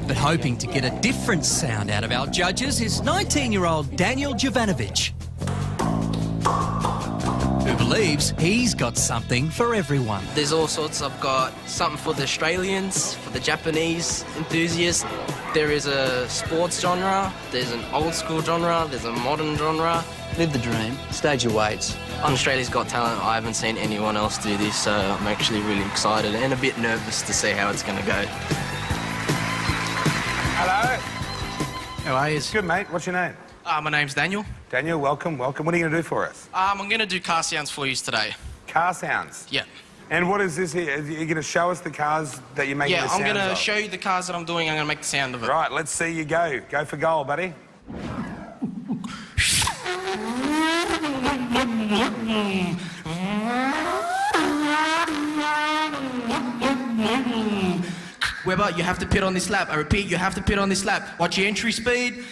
But hoping to get a different sound out of our judges is 19-year-old Daniel Jovanovic, who believes he's got something for everyone. There's all sorts. I've got something for the Australians, for the Japanese enthusiasts. There is a sports genre, there's an old school genre, there's a modern genre. Live the dream, stage your weights. On Australia's Got Talent, I haven't seen anyone else do this, so I'm actually really excited and a bit nervous to see how it's going to go. Hello. How are you? Good, mate. What's your name? My name's Daniel. Daniel, welcome, welcome. What are you going to do for us? I'm going to do car sounds for you today. Car sounds? Yeah. And what is this here? Are you going to show us the cars that you're making the sounds of? Yeah, I'm going to show you the cars that I'm doing. I'm going to make the sound of it. Right, let's see you go. Go for goal, buddy. Weber, you have to pit on this lap. I repeat, you have to pit on this lap. Watch your entry speed.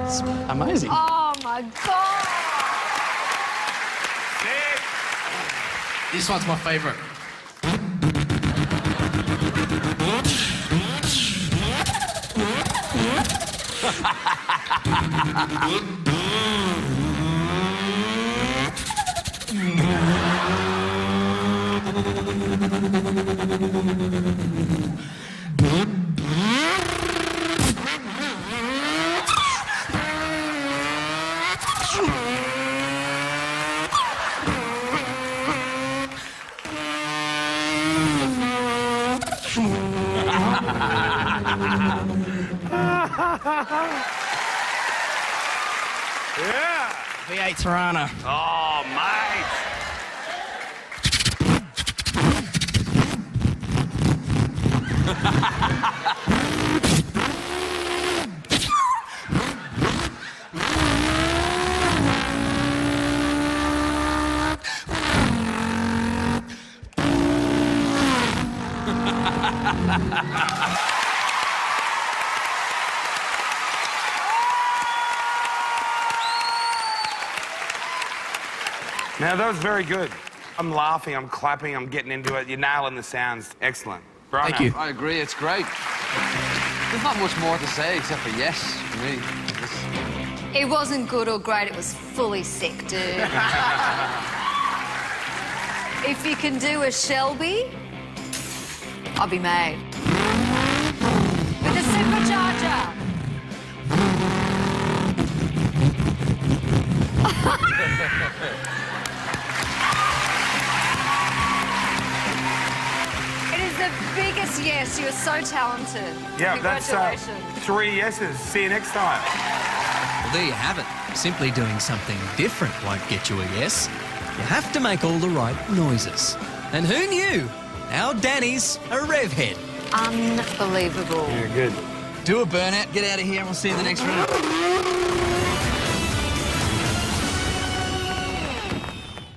It's amazing. Oh my God! This one's my favourite. Yeah. V8 Tirana. Oh, mate. Now, that was very good. I'm laughing, I'm clapping, I'm getting into it. You're nailing the sounds. Excellent. Right. Thank you. I agree, it's great. There's not much more to say except for yes for me. It wasn't good or great, it was fully sick, dude. If you can do a Shelby, I'll be made. With the supercharger. It is the biggest yes. You're so talented. Yeah, that's Congratulations. 3 yeses. See you next time. Well, there you have it. Simply doing something different won't get you a yes. You have to make all the right noises. And who knew? Our Danny's a rev head. Unbelievable. Yeah, good. Do a burnout, get out of here, and we'll see you in the next round.